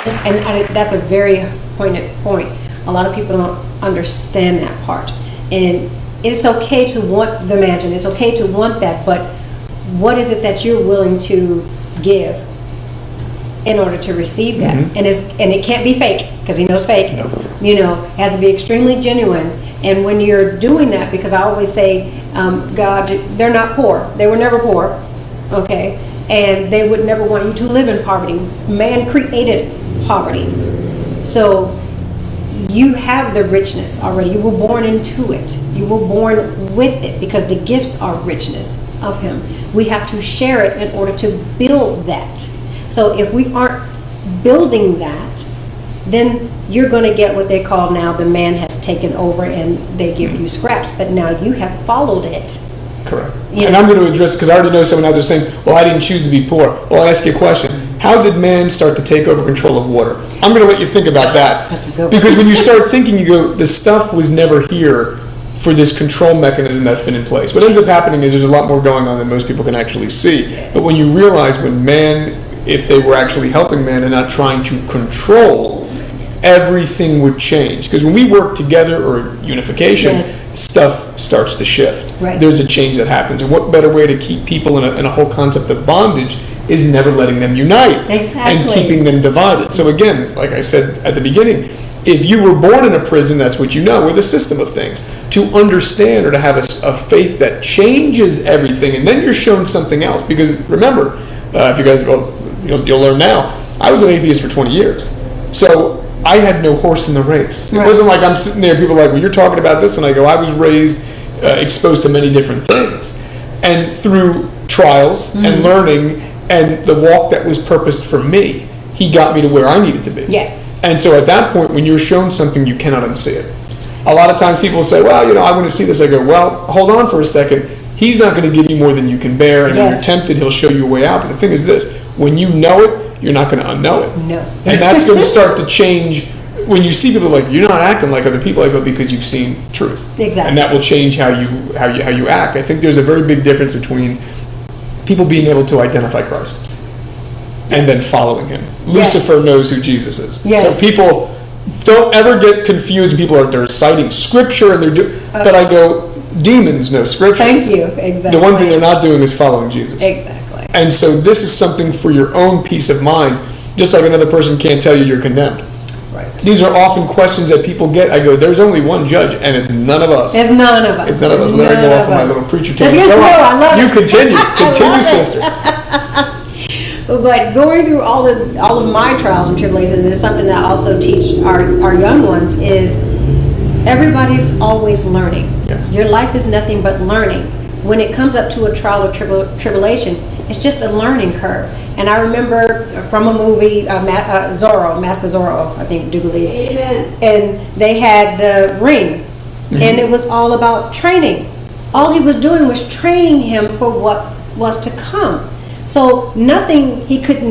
And that's a very pointed point. A lot of people don't understand that part. And it's okay to want the mansion. It's okay to want that, but what is it that you're willing to give in order to receive that? Mm-hmm. And it can't be fake, because he knows fake. No. You know, it has to be extremely genuine. And when you're doing that, because I always say, God, they're not poor. They were never poor, okay? And they would never want you to live in poverty. Man created poverty. So you have the richness already. You were born into it. You were born with it, because the gifts are richness of him. We have to share it in order to build that. So if we aren't building that, then you're going to get what they call now the man has taken over, and they give you scraps. But now you have followed it. Correct. You And know? I'm going to address, because I already know someone out there saying, well, I didn't choose to be poor. Well, I'll ask you a question. How did man start to take over control of water? I'm going to let you think about that. That's a good one. Because when you start thinking, you go, the stuff was never here for this control mechanism that's been in place. What ends up happening is there's a lot more going on than most people can actually see. But when you realize when man, if they were actually helping man and not trying to control, everything would change. Because when we work together, or unification, Yes. stuff starts to shift. Right. There's a change that happens. And what better way to keep people in a whole concept of bondage is never letting them unite and Exactly. keeping them divided. So again, like I said at the beginning, if you were born in a prison, that's what you know, or the system of things. To understand, or to have a faith that changes everything, and then you're shown something else. Because remember, if you guys, well, you'll learn now, I was an atheist for 20 years. So I had no horse in the race. Right. It wasn't like I'm sitting there, people are like, well, you're talking about this, and I go, I was raised, exposed to many different things. And through trials and learning, and the walk that was purposed for me, he got me to where I needed to be. Yes. And so at that point, when you're shown something, you cannot unsee it. A lot of times people say, well, I want to see this. I go, well, hold on for a second. He's not going to give you more than you can bear. And Yes. when you're tempted, he'll show you a way out. But the thing is this, when you know it, you're not going to unknow it. No. And that's going to start to change. When you see people like, you're not acting like other people, I go, because you've seen truth. Exactly. And that will change how you act. I think there's a very big difference between people being able to identify Christ and then following him. Yes. Lucifer knows who Jesus is. Yes. So people don't ever get confused. People they're citing scripture and but I go, demons know scripture. Thank you. Exactly. The one thing they're not doing is following Jesus. Exactly. And so this is something for your own peace of mind, just like another person can't tell you you're condemned. Right. These are often questions that people get. I go, there's only one judge, and it's none of us. It's none of us. It's none of us. When I go None off on my of us. little preacher No, tangent, go on. I love You it. continue. I Continue, love it. sister. But going through all of my trials and tribulations, and it's something that I also teach our young ones, is everybody's always learning. Yes. Your life is nothing but learning. When it comes up to a trial or tribulation, it's just a learning curve. And I remember from a movie, Zorro, Mask of Zorro, I think, do believe. Amen. And they had the ring, and it was all about training. All he was doing was training him for what was to come. So nothing he could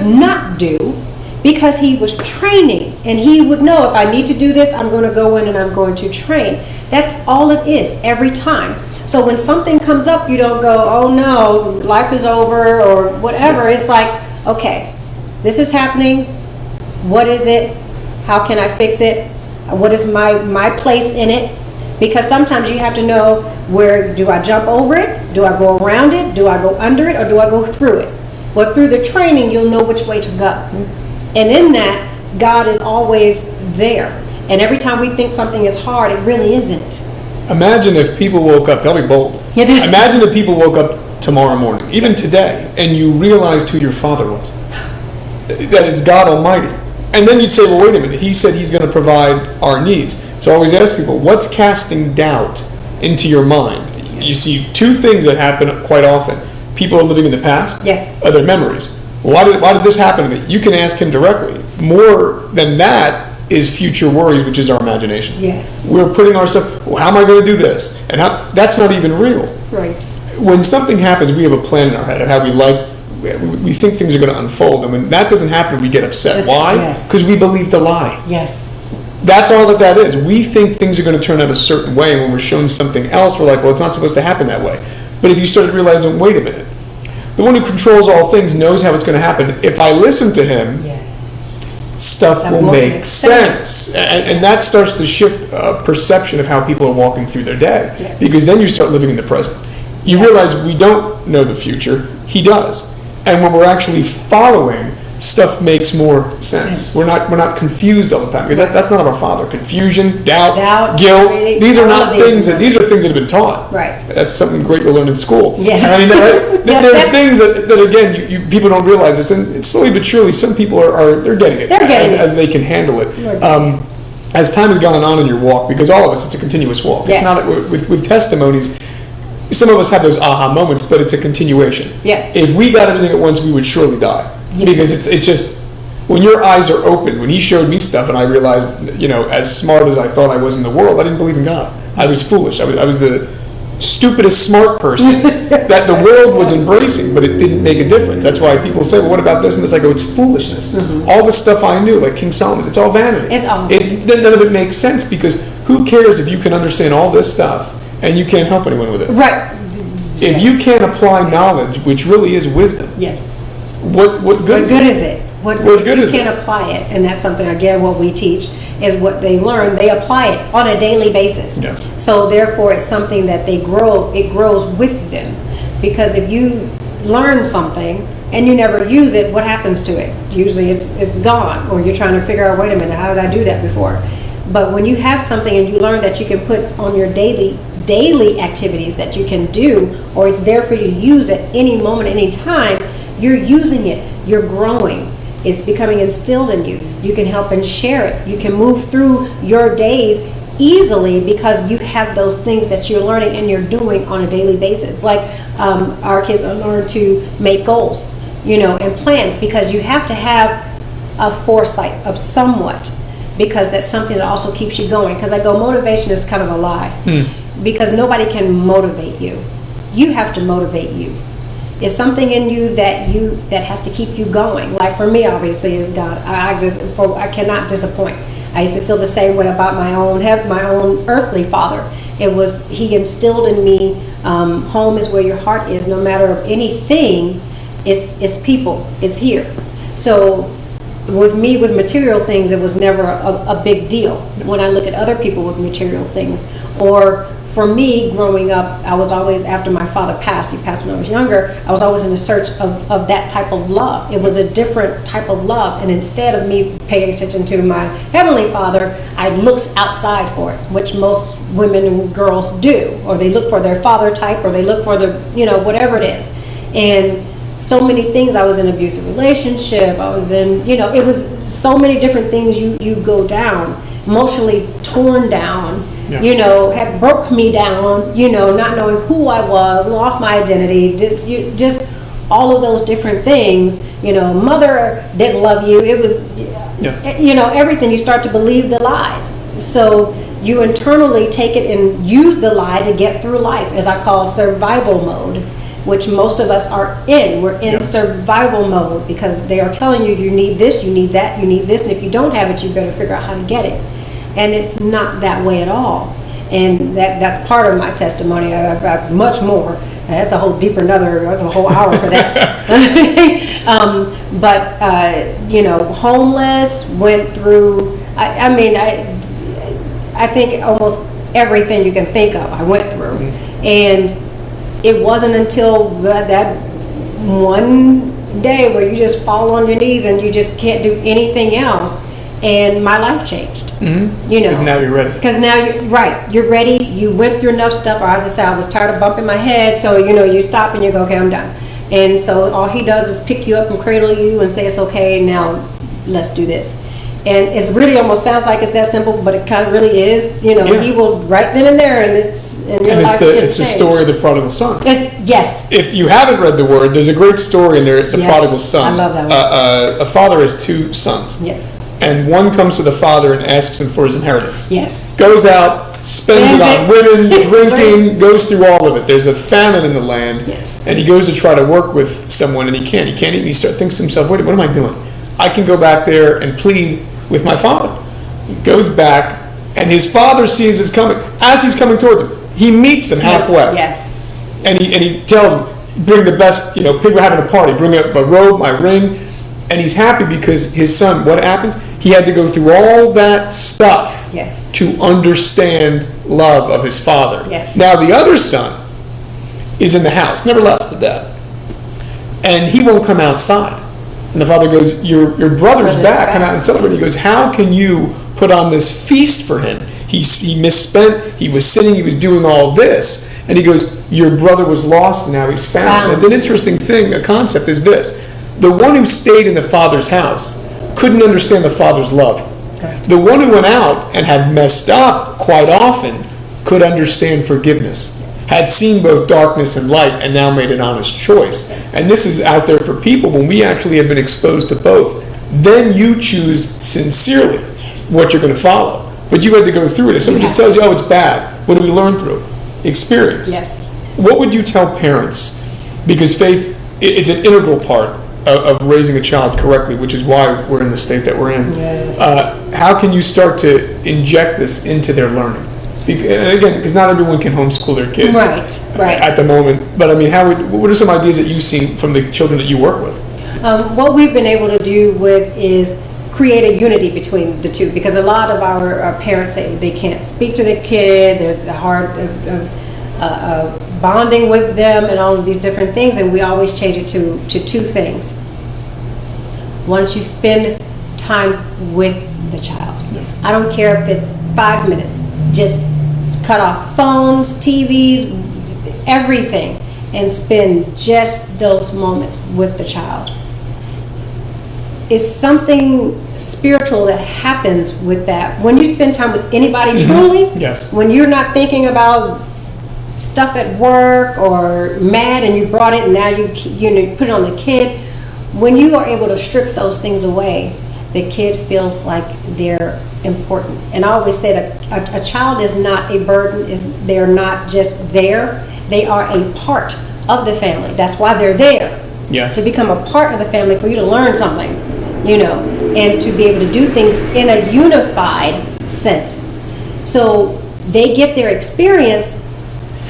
not do, because he was training, and he would know, if I need to do this, I'm going to go in and I'm going to train. That's all it is every time. So when something comes up, you don't go, oh no, life is over or whatever. Yes. It's like, okay, this is happening. What is it? How can I fix it? What is my place in it? Because sometimes you have to know, where do I jump over it? Do I go around it? Do I go under it? Or do I go through it? Well, through the training, you'll know which way to go. And in that, God is always there. And every time we think something is hard, it really isn't. Imagine if people woke up, I'll be bold. Imagine if people woke up tomorrow morning, even today, and you realized who your father was. That it's God Almighty. And then you'd say, well, wait a minute, he said he's going to provide our needs. So I always ask people, what's casting doubt into your mind? You see two things that happen quite often. People are living in the past. Yes. Other memories. Why did this happen to me? You can ask him directly. More than that is future worries, which is our imagination. Yes. We're putting ourselves, well, how am I going to do this? And that's not even real. Right. When something happens, we have a plan in our head of how we think things are going to unfold. And when that doesn't happen, we get upset. Yes, Why? yes. Because we believe the lie. Yes. That's all that is. We think things are going to turn out a certain way, and when we're shown something else, we're like, well, it's not supposed to happen that way. But if you started realizing, wait a minute, the one who controls all things knows how it's going to happen. If I listen to him, Yes. stuff will make sense. And that starts to shift perception of how people are walking through their day. Yes. Because then you start living in the present. You realize we don't know the future. He does. And when we're actually following, stuff makes more sense. We're not confused all the time, because that's not of our Father. Confusion, doubt, guilt. Really, these are not things these are things that have been taught. Right. That's something great to learn in school. Yes. I mean, there's things that again, you people don't realize this, and slowly but surely, some people they're getting it as they can handle it. As time has gone on in your walk, because all of us, it's a continuous walk. Yes. It's not with testimonies. Some of us have those aha moments, but it's a continuation. Yes. If we got everything at once, we would surely die. Yeah. Because it's just, when your eyes are open, when he showed me stuff and I realized, as smart as I thought I was in the world, I didn't believe in God. I was foolish. I was the stupidest smart person that the world was embracing, but it didn't make a difference. That's why people say, well, what about this and this? I go, it's foolishness. Mm-hmm. All the stuff I knew, like King Solomon, it's all vanity. It's all none of it makes sense, because who cares if you can understand all this stuff and you can't help anyone with it? Right. If you can't apply knowledge, which really is wisdom, yes. What good is it? What good is it? You can't apply it, and that's something, again, what we teach is what they learn. They apply it on a daily basis. Yes. So therefore, it's something that it grows with them. Because if you learn something and you never use it, what happens to it? Usually it's gone, or you're trying to figure out, wait a minute, how did I do that before? But when you have something and you learn that you can put on your daily activities that you can do, or it's there for you to use at any moment, any time, you're using it, you're growing, it's becoming instilled in you. You can help and share it. You can move through your days easily because you have those things that you're learning and you're doing on a daily basis. Like our kids learn to make goals, and plans, because you have to have a foresight of somewhat, because that's something that also keeps you going. Because I go, motivation is kind of a lie. Because nobody can motivate you. You have to motivate you. It's something in you that has to keep you going. Like for me, obviously, is God. I cannot disappoint. I used to feel the same way about my own earthly father. He instilled in me, home is where your heart is. No matter of anything, it's people. It's here. So with me, with material things, it was never a big deal. When I look at other people with material things, or for me, growing up, I was always, after my father passed, he passed when I was younger, I was always in the search of that type of love. It was a different type of love. And instead of me paying attention to my Heavenly Father, I looked outside for it, which most women and girls do. Or they look for their father type, or they look for whatever it is. And so many things. I was in an abusive relationship. I was in, it was so many different things you go down, emotionally torn down. Yeah. Had broke me down, not knowing who I was, lost my identity, just all of those different things. Mother didn't love you. It was, everything. You start to believe the lies. So you internally take it and use the lie to get through life, as I call survival mode, which most of us are in. We're in survival mode, because they are telling you need this, you need that, you need this, and if you don't have it, you better figure out how to get it. And it's not that way at all. And that's part of my testimony. I've got much more. That's a whole that's a whole hour for that. Homeless, went through, I think almost everything you can think of, I went through. And it wasn't until that one day where you just fall on your knees and you just can't do anything else, and my life changed. Mm-hmm. Because now you're ready. Because now you're ready. You went through enough stuff, or as I said, I was tired of bumping my head, so you stop and you go, okay, I'm done. And so all he does is pick you up and cradle you and say, it's okay, now let's do this. And it's really almost sounds like it's that simple, but it kind of really is. He will right then and there, and it's the story of the prodigal son. Yes. If you haven't read the Word, there's a great story in there, the prodigal son. I love that one. A father has two sons. Yes. And one comes to the father and asks him for his inheritance. Yes. Goes out, spends it on women, drinking, goes through all of it. There's a famine in the land, and he goes to try to work with someone, and he can't eat. And he thinks to himself, wait, what am I doing? I can go back there and plead with my father. He goes back, and his father sees it's coming. As he's coming towards him, he meets them halfway. Yes. And he tells him, bring the best, we're having a party, bring a robe, my ring. And he's happy because his son, what happened? He had to go through all that stuff Yes. to understand love of his father. Yes. Now the other son is in the house, never left the dad, and he won't come outside. And the father goes, your brother's back, come out and celebrate. He goes, how can you put on this feast for him? He misspent, he was sinning, he was doing all this. And he goes, your brother was lost and now he's found. Wow. And an interesting thing, a concept is this. The one who stayed in the father's house couldn't understand the father's love. Correct. The one who went out and had messed up quite often could understand forgiveness. Had seen both darkness and light and now made an honest choice. And this is out there for people when we actually have been exposed to both. Then you choose sincerely what you're going to follow. But you had to go through it. If someone just tells you, oh, it's bad, what do we learn through? Experience. Yes. What would you tell parents? Because faith, it's an integral part of raising a child correctly, which is why we're in the state that we're in. Yes. How can you start to inject this into their learning? And again, because not everyone can homeschool their kids Right. at the moment. But I mean, what are some ideas that you've seen from the children that you work with? What we've been able to do is create a unity between the two, because a lot of our parents say they can't speak to the kid, there's the hard bonding with them and all of these different things, and we always change it to two things. Once you spend time with the child, I don't care if it's 5 minutes, just cut off phones, TVs, everything, and spend just those moments with the child. Is something spiritual that happens with that. When you spend time with anybody truly, Yes. when you're not thinking about stuff at work or mad and you brought it and now you put it on the kid, when you are able to strip those things away, the kid feels like they're important. And I always say that a child is not a burden, they're not just there, they are a part of the family. That's why they're there. Yeah. To become a part of the family, for you to learn something, and to be able to do things in a unified sense. So they get their experience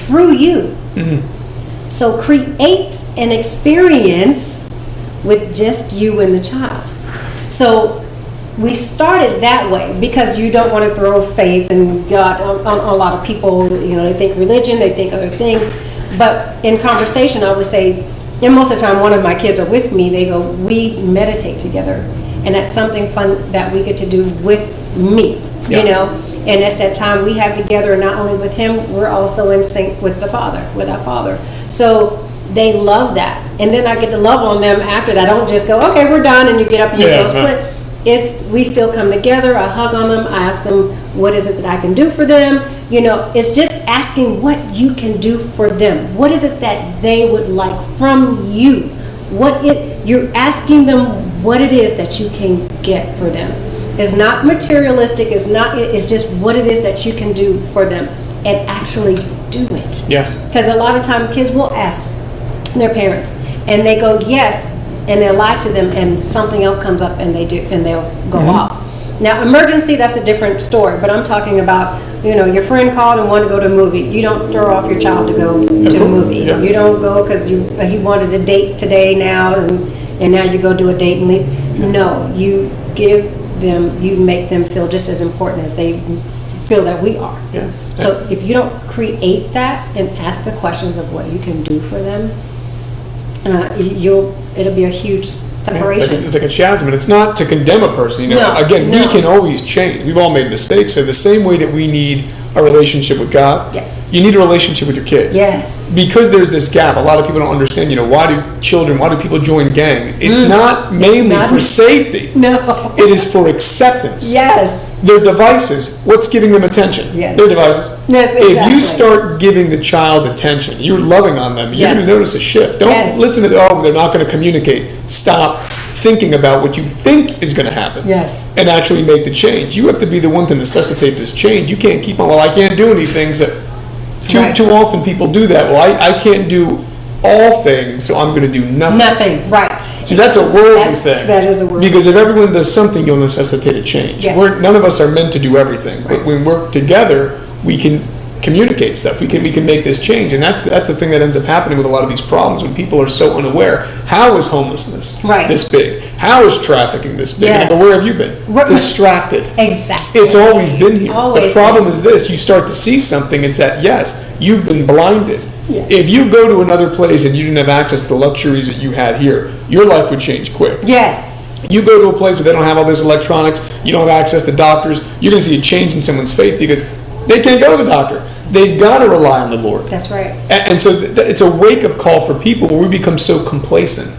through you. Mm-hmm. So create an experience with just you and the child. So we started that way because you don't want to throw faith and God on a lot of people. They think religion, they think other things. But in conversation, I would say, and most of the time one of my kids are with me, they go, we meditate together. And that's something fun that we get to do with me, And that's that time we have together, not only with him, we're also in sync with our Father. So they love that. And then I get to love on them after that. I don't just go, okay, we're done, and you get up and you go split. We still come together, I hug on them, I ask them, what is it that I can do for them? It's just asking what you can do for them. What is it that they would like from you? You're asking them what it is that you can get for them. It's not materialistic, it's just what it is that you can do for them and actually do it. Yes. Because a lot of time kids will ask their parents and they go yes, and they'll lie to them and something else comes up and they'll go off. Now, emergency, that's a different story, but I'm talking about, your friend called and wanted to go to a movie. You don't throw off your child to go to a movie. Yeah. You don't go because he wanted a date today now, and now you go do a date and leave. Yeah. No, you make them feel just as important as they feel that we are. Yeah. So if you don't create that and ask the questions of what you can do for them, it'll be a huge separation. It's like a chasm, and it's not to condemn a person. We can always change. We've all made mistakes. So the same way that we need a relationship with God, yes, you need a relationship with your kids. Yes. Because there's this gap. A lot of people don't understand, why do people join gang? It's not mainly for safety. No. It is for acceptance. Yes. Their devices, what's giving them attention? Yes. Their devices. Yes, exactly. If you start giving the child attention, you're loving on them, you're going to notice a shift. Don't listen to they're not going to communicate. Stop thinking about what you think is going to happen. Yes. And actually make the change. You have to be the one to necessitate this change. You can't keep on, I can't do anything. So too often people do that. Well, I can't do all things, so I'm going to do nothing. Nothing, right. See, that's a worldly thing. That is a worldly thing. Because if everyone does something, you'll necessitate a change. Yes. None of us are meant to do everything. Right. But when we work together, we can communicate stuff. We can make this change, and that's the thing that ends up happening with a lot of these problems when people are so unaware. How is homelessness this big? How is trafficking this big? Yes. But where have you been? Distracted. Exactly. It's always been here. Always the problem is this: you start to see something. It's that yes, you've been blinded. Yes. If you go to another place and you didn't have access to the luxuries that you had here, your life would change quick. Yes. You go to a place where they don't have all this electronics, you don't have access to doctors, you're going to see a change in someone's faith because they can't go to the doctor. They've got to rely on the Lord. That's right. And so it's a wake-up call for people where we become so complacent